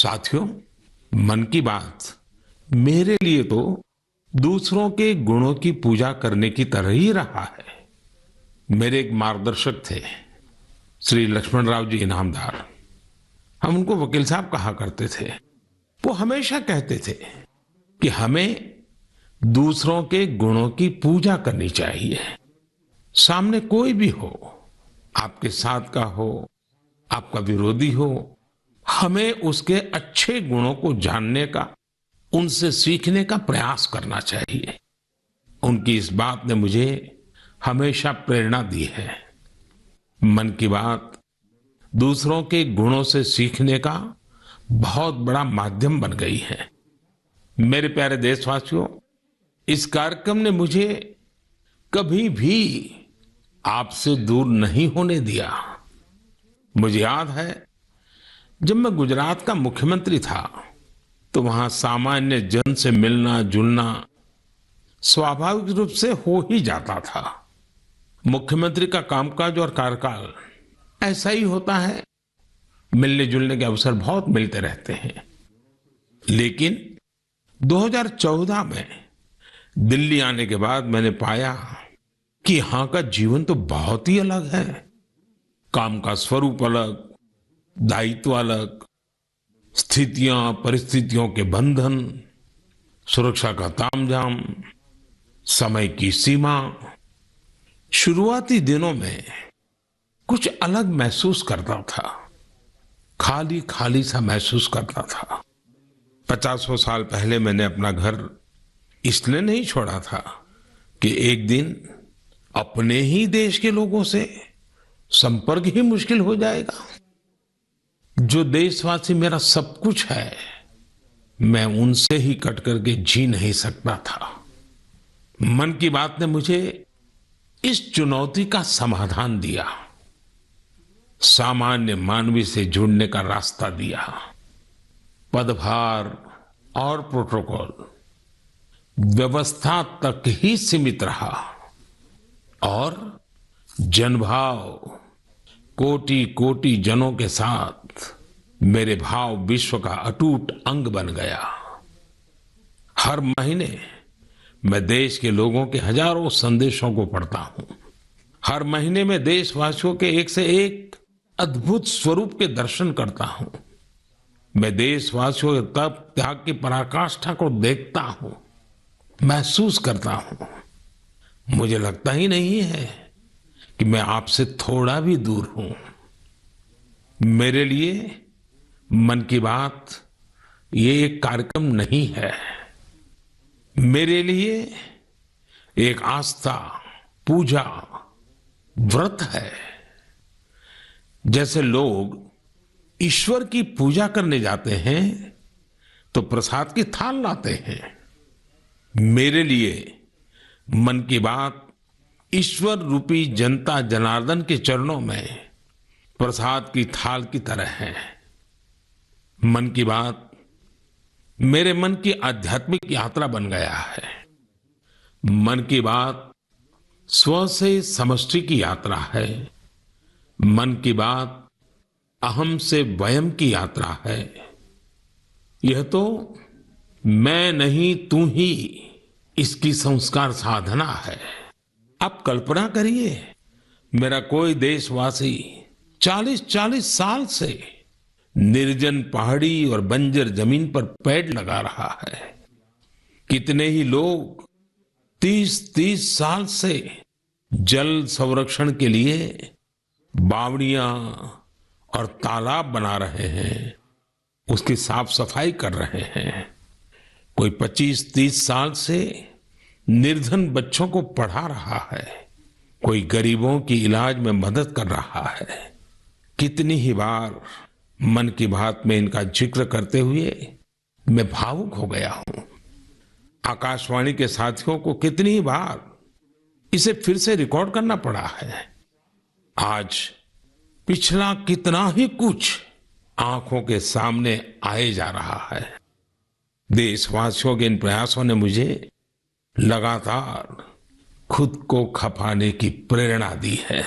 साथियों, मन की बात मेरे लिए तो दूसरों के गुणों की पूजा करने की तरह ही रहा है। मेरे एक मार्गदर्शक थे, श्री लक्ष्मण राव जी इनामदार। हम उनको वकील साहब कहा करते थे। वो हमेशा कहते थे कि हमें दूसरों के गुणों की पूजा करनी चाहिए। सामने कोई भी हो, आपके साथ का हो, आपका विरोधी हो, हमें उसके अच्छे गुणों को जानने का, उनसे सीखने का प्रयास करना चाहिए। उनकी इस बात ने मुझे हमेशा प्रेरणा दी है। मन की बात दूसरों के गुणों से सीखने का बहुत बड़ा माध्यम बन गई है। मेरे प्यारे देशवासियों, इस कार्यक्रम ने मुझे कभी भी आपसे दूर नहीं होने दिया। मुझे याद है, जब मैं गुजरात का मुख्यमंत्री था तो वहां सामान्य जन से मिलना जुलना स्वाभाविक रूप से हो ही जाता था। मुख्यमंत्री का कामकाज और कार्यकाल ऐसा ही होता है। मिलने जुलने के अवसर बहुत मिलते रहते हैं। लेकिन 2014 में दिल्ली आने के बाद मैंने पाया कि यहां का जीवन तो बहुत ही अलग है। काम का स्वरूप अलग, दायित्व अलग, स्थितियां परिस्थितियों के बंधन, सुरक्षा का तामझाम, समय की सीमा। शुरुआती दिनों में कुछ अलग महसूस करता था, खाली खाली सा महसूस करता था। 50 साल पहले मैंने अपना घर इसलिए नहीं छोड़ा था कि एक दिन अपने ही देश के लोगों से संपर्क ही मुश्किल हो जाएगा। जो देशवासी मेरा सब कुछ है, मैं उनसे ही कट करके जी नहीं सकता था। मन की बात ने मुझे इस चुनौती का समाधान दिया, सामान्य मानवी से जुड़ने का रास्ता दिया। पदभार और प्रोटोकॉल व्यवस्था तक ही सीमित रहा और जनभाव कोटि कोटि जनों के साथ मेरे भाव विश्व का अटूट अंग बन गया। हर महीने मैं देश के लोगों के हजारों संदेशों को पढ़ता हूं। हर महीने में देशवासियों के एक से एक अद्भुत स्वरूप के दर्शन करता हूं। मैं देशवासियों के तप त्याग की पराकाष्ठा को देखता हूं, महसूस करता हूं। मुझे लगता ही नहीं है कि मैं आपसे थोड़ा भी दूर हूं। मेरे लिए मन की बात ये एक कार्यक्रम नहीं है। मेरे लिए एक आस्था, पूजा, व्रत है। जैसे लोग ईश्वर की पूजा करने जाते हैं तो प्रसाद की थाल लाते हैं, मेरे लिए मन की बात ईश्वर रूपी जनता जनार्दन के चरणों में प्रसाद की थाल की तरह है। मन की बात मेरे मन की आध्यात्मिक यात्रा बन गया है। मन की बात स्व से समष्टि की यात्रा है। मन की बात अहम से वयम की यात्रा है। यह तो मैं नहीं तू ही इसकी संस्कार साधना है। आप कल्पना करिए, मेरा कोई देशवासी 40-40 साल से निर्जन पहाड़ी और बंजर जमीन पर पेड़ लगा रहा है। कितने ही लोग 30-30 साल से जल संरक्षण के लिए बावड़ियां और तालाब बना रहे हैं, उसकी साफ सफाई कर रहे हैं। कोई 25-30 साल से निर्धन बच्चों को पढ़ा रहा है, कोई गरीबों की इलाज में मदद कर रहा है। कितनी ही बार मन की बात में इनका जिक्र करते हुए मैं भावुक हो गया हूं। आकाशवाणी के साथियों को कितनी ही बार इसे फिर से रिकॉर्ड करना पड़ा है। आज पिछला कितना ही कुछ आंखों के सामने आए जा रहा है। देशवासियों के इन प्रयासों ने मुझे लगातार खुद को खपाने की प्रेरणा दी है।